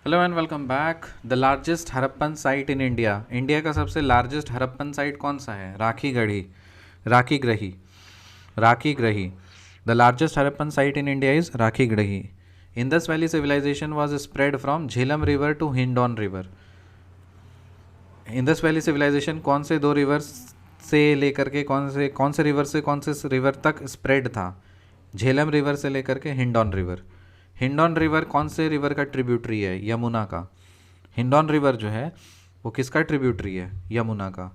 Hello and welcome back. The largest Harappan site in India. India का सबसे largest Harappan site कौन सा है? Rakhigarhi Rakhigarhi. The largest Harappan site in India is Rakhigarhi. Indus valley civilization was spread from Jhelum river to Hindon river. Indus valley civilization कौन से दो reverse से लेकर के कौन से रिवर से कौन से रिवर तक स्प्रेड था? झेलम रिवर से लेकर के हिंडौन रिवर। हिंडौन रिवर कौन से रिवर का ट्रिब्यूटरी है? यमुना का। हिंडौन रिवर जो है वो किसका ट्रिब्यूटरी है? यमुना का।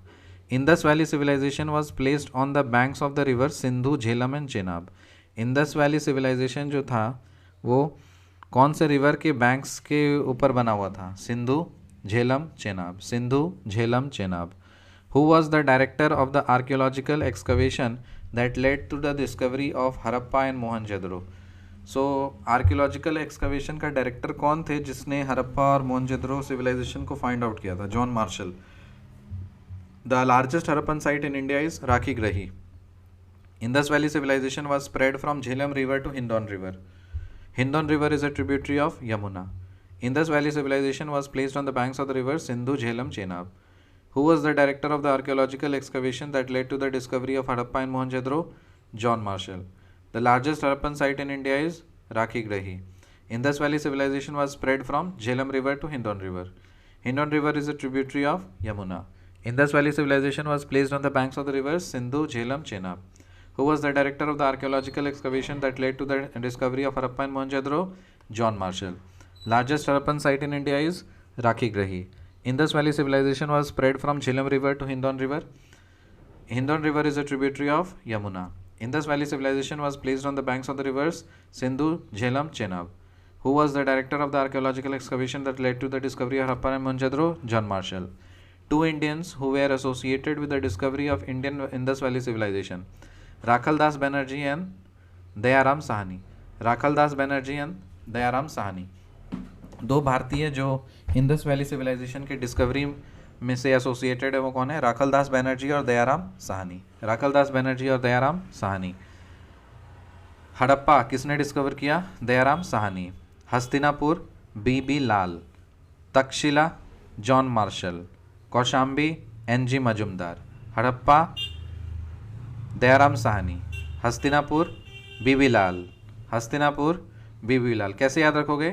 Indus valley civilization was placed on the banks of the river Sindhu, Jhelum and Chenab. Indus valley civilization जो था वो कौन से रिवर के बैंक्स के ऊपर बना हुआ था? Sindhu, Jhelum, Chenab. Sindhu, Jhelum, Chenab. Who was the director of the archaeological excavation that led to the discovery of Harappa and Mohenjodaro? So archaeological excavation का डायरेक्टर कौन थे जिसने हड़प्पा और मोहनजोदड़ो सिविलाइजेशन को फाइंड आउट किया था? John Marshall. The largest Harappan site in India is Rakhigarhi. Indus valley civilization was spread from Jhelum river to Hindon river. Hindon river is a tributary of Yamuna. Indus Valley civilization was placed on the banks of the rivers Sindhu, Jhelum, Chenab. Who was the director of the archaeological excavation that led to the discovery of Harappa and Mohenjo-daro? John Marshall. The largest Harappan site in India is Rakhi Grahi. Indus Valley civilization was spread from Jhelum river to Hindon river. Hindon river is a tributary of Yamuna. Indus Valley civilization was placed on the banks of the rivers Sindhu, Jhelum, Chenab. Who was the director of the archaeological excavation that led to the discovery of Harappa and Mohenjo-daro? John Marshall. Largest Harappan site in India is Rakhi Grahi. Indus Valley civilization was spread from Jhelum river to Hindon river. Hindon river is a tributary of Yamuna. Indus Valley civilization was placed on the banks of the rivers Sindhu, Jhelum, Chenab. Who was the director of the archaeological excavation that led to the discovery of Harappa and Mohenjo-daro? John Marshall. Two Indians who were associated with the discovery of Indian Indus Valley civilization. Rakhaldas Banerjee and Dayaram Sahni. Rakhaldas Banerjee and Dayaram Sahni दो भारतीय जो Indus valley civilisation के discovery में से associated है वो कौन है? राखलदास बनर्जी और दयाराम साहनी। राखलदास बनर्जी और दयाराम साहनी। हड़प्पा किसने डिस्कवर किया? Dayaram Sahni. Hastinapur B B Lal. Taxila John Marshall. Kaushambi N G Majumdar. Harappa Dayaram Sahni. Hastinapur B B Lal. Hastinapur B B Lal. कैसे याद रखोगे?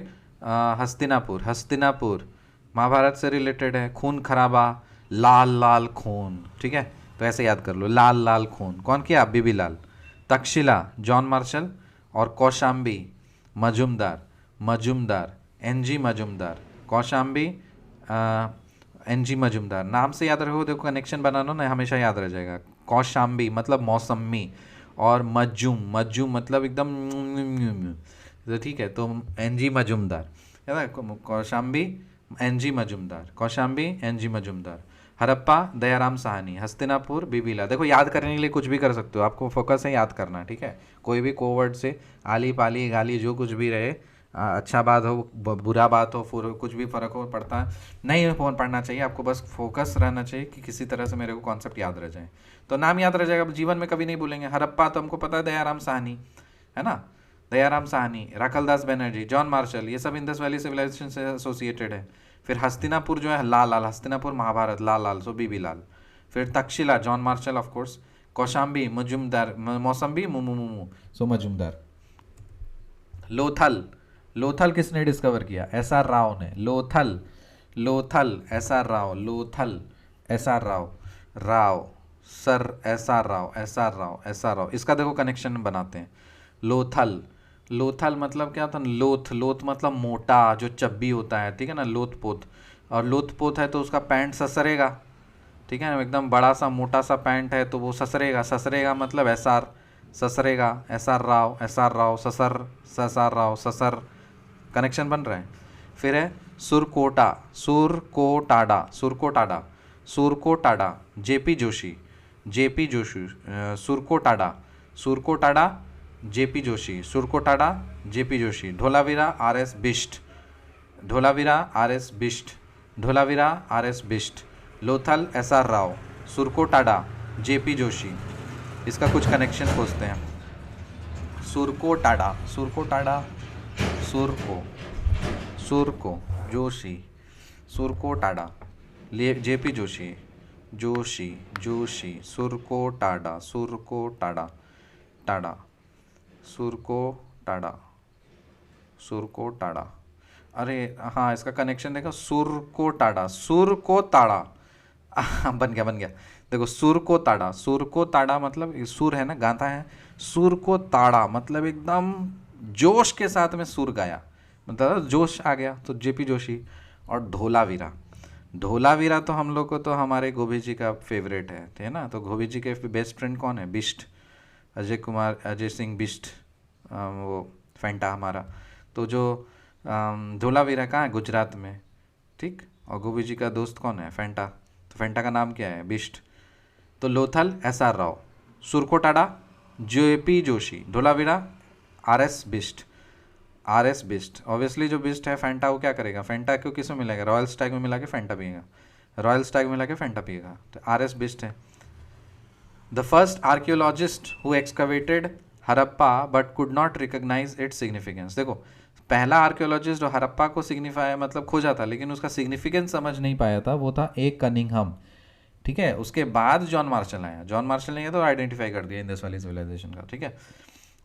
हस्तिनापुर महाभारत से रिलेटेड है। खून खराबा, लाल लाल खून, ठीक है, तो ऐसे याद कर लो, लाल लाल खून। कौन किया? बीबी लाल। तक्षशिला जॉन मार्शल और कौशाम्बी मजुमदार एनजी मजुमदार। कौशाम्बी एनजी मजुमदार। नाम से याद रखो, देखो कनेक्शन बनाना ना, हमेशा याद रह जाएगा। कौशाम्बी मतलब मौसमी और मज्जूम मतलब एकदम, तो ठीक है, तो एनजी मजुमदार है ना। कौशाम्बी एनजी मजुमदार। हड़प्पा दयाराम साहनी। हस्तिनापुर बीबीला। देखो याद करने के लिए कुछ भी कर सकते हो, आपको फोकस है याद करना, ठीक है। कोई भी कोवर्ड से आली पाली गाली जो कुछ भी रहे, अच्छा बात हो बुरा बात हो, कुछ भी फ़र्क हो पड़ता नहीं पढ़ना चाहिए आपको, बस फोकस रहना चाहिए कि किसी तरह से मेरे को कॉन्सेप्ट याद रह जाए, तो नाम याद रह जाएगा, जीवन में कभी नहीं भूलेंगे। हड़प्पा तो हमको पता है, दयाराम साहनी है ना, दयाराम साहनी, राखलदास बनर्जी, जॉन मार्शल, ये सब इंदस वैली सिविलाइजेशन से एसोसिएटेड है। फिर हस्तिनापुर जो है लाल लाल, हस्तिनापुर महाभारत, लाल लाल सो बीबी लाल। फिर Takshashila John Marshall of course. Kaushambi Majumdar, मौसम्बी मुमू सो मजुमदार। लोथल किसने डिस्कवर किया? एसआर राव ने। Lothal SR Rao sir SR Rao. इसका देखो कनेक्शन बनाते हैं। लोथल मतलब क्या था? लोथ मतलब मोटा, जो चब्बी होता है, ठीक है ना, लोथपोत। और लोथपोत है तो उसका पैंट ससरेगा, ठीक है ना, एकदम बड़ा सा मोटा सा पैंट है तो वो ससरेगा मतलब एसआर, ससरेगा, एसआर राव ससर कनेक्शन बन रहा है। फिर है Surkotada J P Joshi. Surkotada J P Joshi. Dholavira R S Bisht. Lothal SR Rao. Surkotada J P Joshi. इसका कुछ कनेक्शन खोजते हैं। सुरको Joshi, Surkotada, J P Joshi, Joshi Joshi, Surkotada, Surkotada, टाडा, सुरको टाडा, सुरको टाडा। अरे हाँ, इसका कनेक्शन देखो, सुर को टाड़ा, सुर को ताड़ा। बन गया बन गया। देखो सुर को ताड़ा, सुर को ताड़ा मतलब सुर है ना, गाता है। सुर को ताड़ा मतलब एकदम जोश के साथ में सुर गाया, मतलब जोश आ गया, तो जेपी जोशी। और धोलावीरा, धोलावीरा तो हम लोग को तो हमारे गोभी जी का फेवरेट है ना। तो गोभी जी के बेस्ट फ्रेंड कौन है? बिष्ट, अजय सिंह बिष्ट, वो फैंटा हमारा। तो जो धोलावीरा कहाँ है? गुजरात में, ठीक। और गोभी जी का दोस्त कौन है? फैंटा। तो फैंटा का नाम क्या है? बिष्ट। तो Lothal S R Rao, Surkotada J P Joshi, Dholavira R S Bisht, R S Bisht. Obviously जो बिष्ट है फैंटा, वो क्या करेगा? फैंटा क्यों किस में मिलेगा? रॉयल स्टैग में मिला के फैंटा पिएगा, रॉयल स्टैग में मिला के फैंटा पिएगा। तो आर एस बिष्ट है। The first archaeologist who excavated Harappa but could not recognize its significance. देखो, पहला आर्कियोलॉजिस्ट जो हरप्पा को सिग्निफाई मतलब खोजा था लेकिन उसका सिग्निफिकेंस समझ नहीं पाया था, वो था ए कनिंघम, ठीक है। उसके बाद जॉन मार्शल आया, जॉन मार्शल ने तो आइडेंटिफाई कर दिया इंडस वैली सिविलाइजेशन का, ठीक है।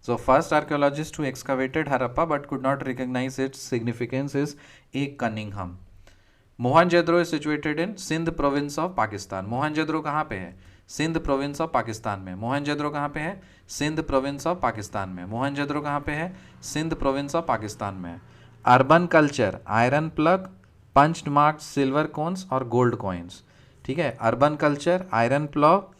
So first archaeologist who excavated Harappa but could not recognize its significance is A Cunningham. Mohenjodaro is situated in Sindh province of Pakistan. Mohenjodaro कहाँ पे है? सिंध प्रोविंस ऑफ पाकिस्तान में। मोहनजोदड़ो कहाँ पे है? सिंध प्रोविंस ऑफ पाकिस्तान में। मोहनजोदड़ो कहाँ पे है? सिंध प्रोविंस ऑफ पाकिस्तान में। Urban culture, iron plug, punched marked silver coins और गोल्ड कॉइन्स, ठीक है। अर्बन कल्चर, आयरन प्लग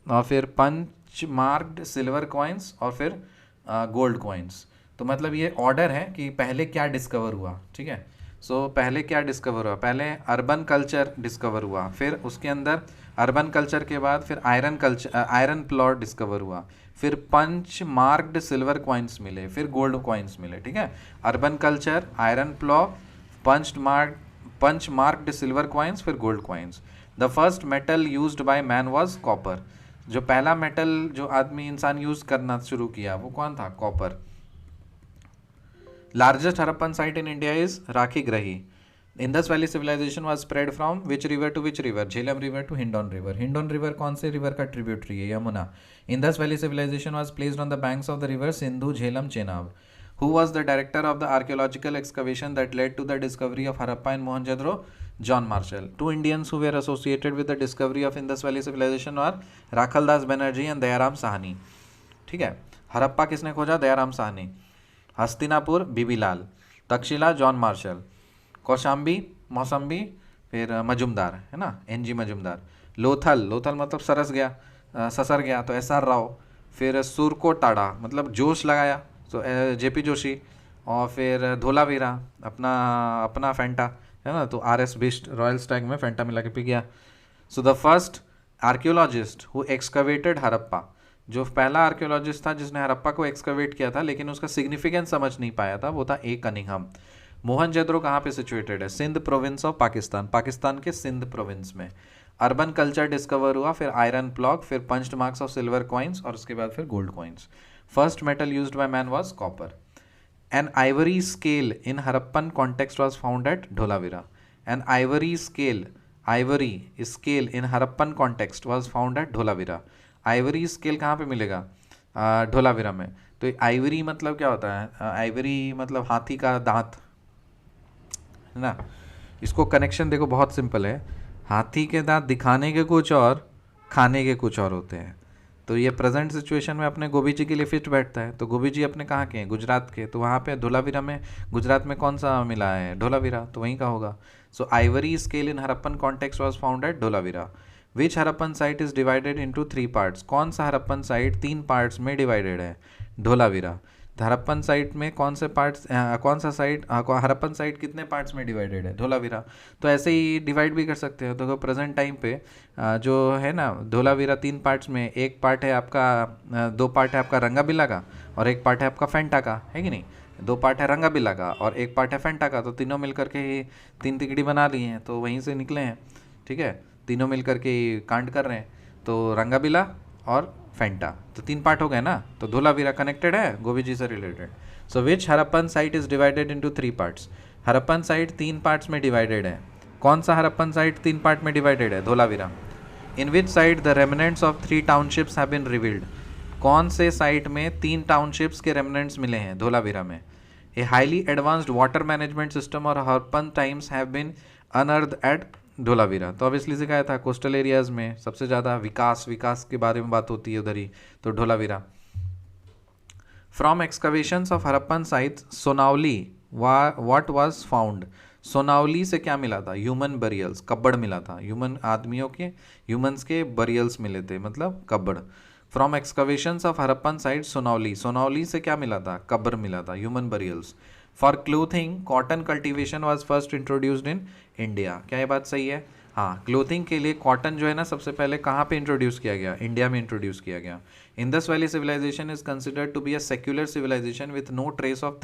और फिर पंच मार्क्ड सिल्वर कॉइन्स और फिर गोल्ड कॉइन्स। तो मतलब ये ऑर्डर है कि पहले क्या डिस्कवर हुआ, ठीक है। सो पहले क्या डिस्कवर हुआ? पहले अर्बन कल्चर डिस्कवर हुआ, फिर उसके अंदर अर्बन कल्चर के बाद फिर iron culture, iron plot discover हुआ, फिर पंच मार्क्ड सिल्वर कॉइन्स मिले, फिर गोल्ड कॉइन्स मिले, ठीक है। Urban culture, iron plough, punch marked silver coins, फिर gold coins. The first metal used by man was copper. जो पहला मेटल जो आदमी इंसान यूज करना शुरू किया वो कौन था? Copper. Largest Harappan site in India is Rakhi Grahi. Indus Valley civilization was spread from which river to which river? Jhelum river to Hindon river. Hindon river कौन से river का tributary है? Yamuna. Indus Valley civilization was placed on the banks of the river Sindhu, Jhelum, Chenab. Who was the director of the archaeological excavation that led to the discovery of Harappa and Mohenjo-daro? John Marshall. Two Indians who were associated with the discovery of Indus Valley civilization are Rakhaldas Banerjee and Dayaram Sahani. ठीक है। हरप्पा किसने खोजा? Dayaram Sahni. Hastinapur बीबीलाल, Takshashila John Marshall, Kaushambi मौसम्बी फिर मजुमदार, है ना, N G Majumdar. Lothal, Lothal मतलब सरस गया, ससर गया, तो एस आर राव। फिर सुरको टाड़ा मतलब जोश लगाया, तो जेपी जोशी। और फिर धोलावीरा अपना अपना फैंटा, है ना, तो are S Bisht, royal Stag में फैंटा मिला के पी गया। So the first archaeologist who excavated Harappa, जो पहला आर्कियोलॉजिस्ट था जिसने हरप्पा को एक्सकवेट किया था लेकिन उसका सिग्निफिकेंस समझ नहीं पाया था, वो था ए कनिंघम। मोहनजोदड़ो कहाँ पे सिचुएटेड है? सिंध प्रोविंस ऑफ पाकिस्तान, पाकिस्तान के सिंध प्रोविंस में। अर्बन कल्चर डिस्कवर हुआ, फिर आयरन प्लॉक, फिर punched marks of silver coins और उसके बाद फिर gold coins. First metal used by man was copper. An ivory scale in Harappan context was found at Dholavira. An ivory scale, ivory scale in Harappan context was found at Dholavira. Ivory scale कहाँ पे मिलेगा? ढोलावीरा में। तो Ivory मतलब क्या होता है? आइवरी मतलब हाथी का दांत, है ना। इसको कनेक्शन देखो बहुत सिंपल है, हाथी के दांत दिखाने के कुछ और खाने के कुछ और होते हैं। तो ये प्रेजेंट सिचुएशन में अपने गोभी जी के लिए फिट बैठता है। तो गोभी जी अपने कहाँ के हैं? गुजरात के। तो वहाँ पे धोलावीरा में, गुजरात में कौन सा मिला है? ढोलावीरा, तो वहीं का होगा। So ivory scale in Harappan context was found at Dholavira. Which Harappan site is divided into 3 parts. कौन सा हरप्पन साइट 3 पार्ट्स में डिवाइडेड है? ढोलावीरा। हरप्पन साइट में कौन से पार्ट्स, कौन सा साइट, हरप्पन साइट कितने पार्ट्स में डिवाइडेड है? ढोलावीरा। तो ऐसे ही डिवाइड भी कर सकते हो। तो प्रेजेंट टाइम पे जो है ना ढोलावीरा 3 पार्ट्स में, एक पार्ट है आपका, 2 पार्ट है आपका रंगाबिला का और एक पार्ट है आपका फैंटा का, है कि नहीं। 2 पार्ट है रंगाबिला का और एक पार्ट है फैंटा का, तो तीनों मिलकर के ही 3 तिकड़ी बना लिए हैं, तो वहीं से निकले हैं, ठीक है। तीनों मिलकर के कांड कर रहे हैं, तो रंगाबिला और फैंटा, तो 3 पार्ट हो गए ना। तो धोलावीरा कनेक्टेड है गोभी जी से related. So which Harappan site is divided into 3 parts? Harappan site 3 parts में डिवाइडेड है। कौन सा हरप्पन साइट 3 पार्ट में डिवाइडेड है? Dholavira. In which site the remnants of 3 townships have been revealed? कौन से साइट में 3 टाउनशिप्स के रेमिनेंट्स मिले हैं? धोलावीरा में। A highly advanced water management system और Harappan times have been unearth at Dholavira. तो ऑब्वियसली सिखाया था कोस्टल एरियाज में सबसे ज़्यादा विकास के बारे में बात होती है उधर ही, तो Dholavira. From excavations of Harappan sites Sonauli what was found? Sonauli से क्या मिला था? ह्यूमन बरियल्स, कब्बड़ मिला था। ह्यूमन आदमियों के, ह्यूमंस के बरियल्स मिले थे, मतलब कब्बड़। From excavations of Harappan site Sanauli, Sanauli से क्या मिला था? कब्र मिला था, human burials. For clothing cotton cultivation was first introduced in India. क्या ये बात सही है? हाँ, क्लोथिंग के लिए कॉटन जो है ना सबसे पहले कहाँ पे इंट्रोड्यूस किया गया? इंडिया में इंट्रोड्यूस किया गया। Indus valley civilization is considered to be a secular civilization with no trace of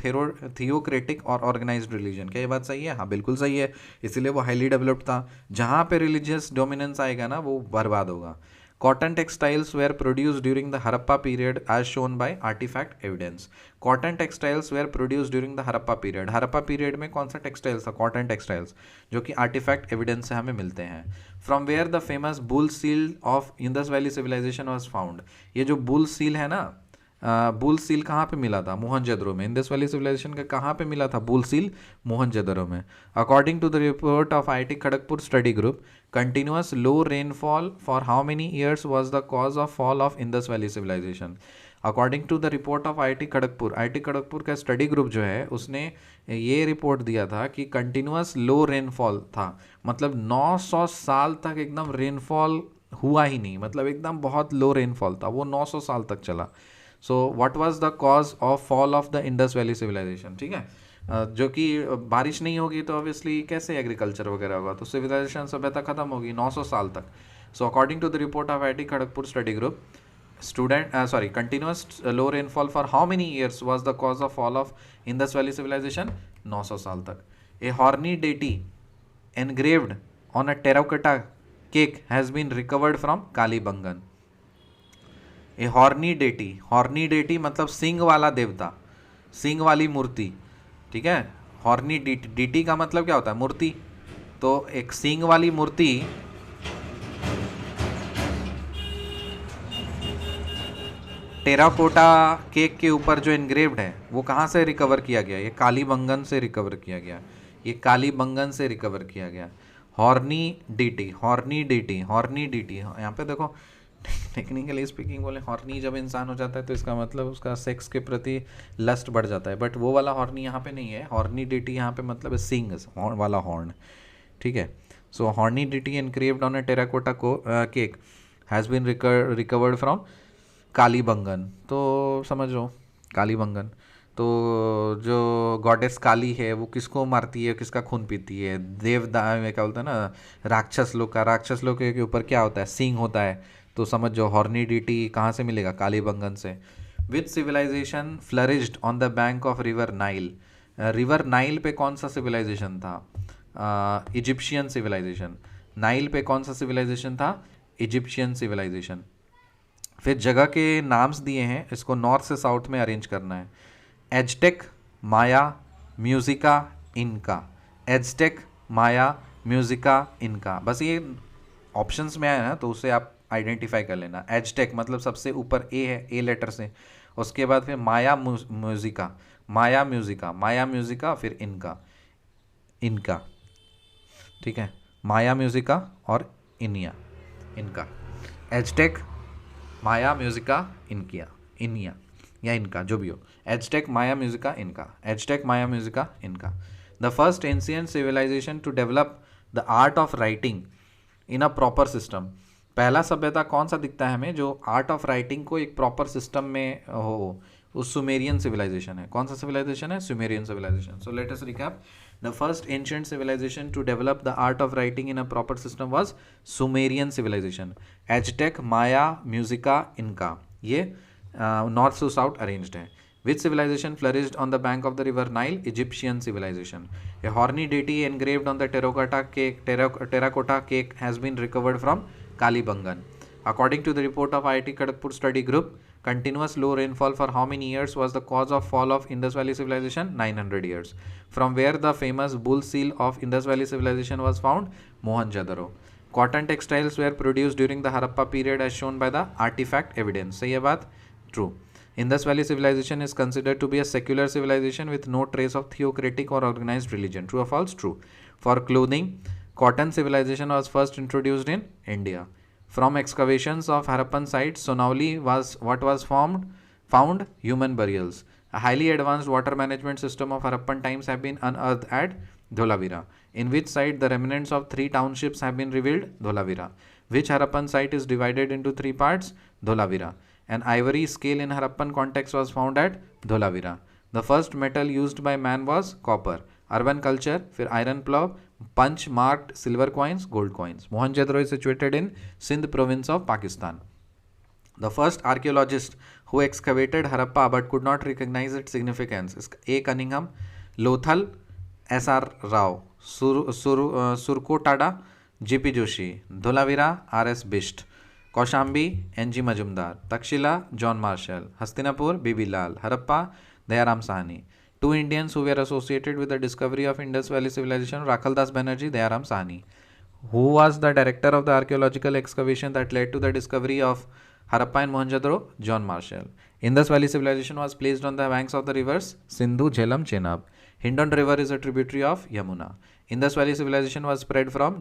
theocratic or organized religion. क्या ये बात सही है? हाँ, बिल्कुल सही है, इसीलिए वो हाईली डेवलप्ड था। जहाँ पे रिलीजियस डोमिनेंस आएगा ना वो बर्बाद होगा। Cotton textiles were produced during the Harappa period as shown by artifact evidence. Cotton textiles were produced during the Harappa period. Harappa period में कौन सा टेक्सटाइल्स था? कॉटन टेक्सटाइल्स, जो कि आर्टिफैक्ट एविडेंस से हमें मिलते हैं। From where the famous bull seal of Indus valley civilization was found. ये जो बुल सील है ना, बुल सील कहाँ पे मिला था? मोहनजोदड़ो में। इंडस वैली सिविलाइजेशन का कहाँ पे मिला था बुल सील? मोहनजोदड़ो में। According to the report of IIT Kharagpur study group, continuous low rainfall for how many years was the cause of fall of Indus valley civilization? According to the report of IIT Kharagpur का study group जो है उसने ये report दिया था कि continuous low rainfall था, मतलब 900 साल तक एकदम रेनफॉल हुआ ही नहीं, मतलब एकदम बहुत लो रेनफॉल था, वो 900 साल तक चला। So what was the cause of fall of the Indus valley civilization? ठीक है, जो कि बारिश नहीं होगी तो ऑब्वियसली कैसे एग्रीकल्चर वगैरह होगा, तो सिविलाइजेशन सभ्यता खत्म होगी 900 साल तक। So according to the report of IIT Kharagpur study group, continuous low rainfall for how many years was the cause of fall of Indus valley civilization? 900 साल तक। A horny deity engraved on a terracotta cake has been recovered from Kalibangan. A horny deity मतलब सिंग वाला देवता, सिंग वाली मूर्ति, ठीक है। Horny DT का मतलब क्या होता है? मूर्ति। तो एक सिंग वाली मूर्ति टेराकोटा केक के ऊपर जो इनग्रेव्ड है वो कहाँ से रिकवर किया गया? ये कालीबंगन से रिकवर किया गया, ये कालीबंगन से रिकवर किया गया। हॉर्नी डीटी, यहाँ पे देखो टेक्निकली स्पीकिंग बोले हॉर्नी जब इंसान हो जाता है तो इसका मतलब उसका सेक्स के प्रति लस्ट बढ़ जाता है, बट वो वाला हॉर्नी यहाँ पे नहीं है। हॉर्नी डीटी यहाँ पे मतलब सिंग वाला हॉर्न, ठीक है। So horny deity engraved on a terracotta cake has been recovered from Kalibangan. तो समझो कालीबंगन, तो जो गॉडेस काली है वो किसको मारती है, किसका खून पीती है? देवदा में क्या बोलते हैं ना, राक्षस लोग के ऊपर क्या होता है? सिंग होता है। तो समझ जाओ हॉर्नी डीटी कहाँ से मिलेगा? कालीबंगन से। Which civilization flourished on the bank of river Nile? River Nile पे कौन सा सिविलाइजेशन था? Egyptian civilisation. नाइल पे कौन सा सिविलाइजेशन था? Egyptian civilization. फिर जगह के नाम्स दिए हैं, इसको नॉर्थ से साउथ में अरेंज करना है। एज़टेक, माया, म्यूजिका, इनका। एज़टेक, माया, म्यूजिका, इनका। बस ये ऑप्शंस में आया ना तो उससे आप आइडेंटिफाई कर लेना। एज़टेक मतलब सबसे ऊपर ए है, ए लेटर से, उसके बाद फिर माया म्यूजिका, फिर इनका, ठीक है। माया म्यूजिका और इनका। एज़टेक, माया म्यूजिका, इनिया या इनका, जो भी हो। Aztec, Maya Muisca, Inca. The first ancient civilization to develop the art of writing in a proper system. पहला सभ्यता कौन सा दिखता है हमें जो आर्ट ऑफ राइटिंग को एक प्रॉपर सिस्टम में हो? उस सुमेरियन सिविलाइजेशन है। कौन सा सिविलाइजेशन है? Sumerian civilization. So let us recap. The first ancient civilization to develop the art of writing in a proper system was Sumerian civilization. Aztec, Maya, Muisca, Inca, ये north to south arranged है। Which civilization flourished on the bank of the river Nile? Egyptian civilization. A horny deity engraved on the terracotta cake has been recovered from Kalibangan. According to the report of IIT Kharagpur study group, Continuous low rainfall for how many years was the cause of fall of Indus Valley Civilization? 900 years. From where the famous bull seal of Indus Valley Civilization was found? Mohenjo-daro. Cotton textiles were produced during the Harappa period as shown by the artifact evidence. सही है बात? True. Indus Valley Civilization is considered to be a secular civilization with no trace of theocratic or organized religion. True or false? True. For clothing, cotton civilization was first introduced in India. From excavations of Harappan sites, Sonauli was found human burials. A highly advanced water management system of Harappan times have been unearthed at Dholavira. In which site the remnants of 3 townships have been revealed? Dholavira. Which Harappan site is divided into 3 parts? Dholavira. An ivory scale in Harappan context was found at Dholavira. The first metal used by man was copper. Urban culture, फिर iron plough, punch marked silver coins, gold coins. Mohenjo-daro is situated in Sindh province of Pakistan. The first archaeologist who excavated Harappa but could not recognize its significance is A. Cunningham, Lothal, S.R. Rao, Surkotada, J.P. Joshi, Dholavira, R.S. Bisht, Kaushambi, N.G. Majumdar, Takshila, John Marshall, Hastinapur, B.B. Lal, Harappa, Dayaram Sahni. 2 Indians who were associated with the discovery of Indus Valley Civilization, Rakhaldas Banerjee, Dayaram Sahni. Who was the director of the archaeological excavation that led to the discovery of Harappa and Mohenjo-daro? John Marshall. Indus Valley Civilization was placed on the banks of the rivers Sindhu, Jhelum, Chenab. Hindon River is a tributary of Yamuna. Indus Valley Civilization was spread from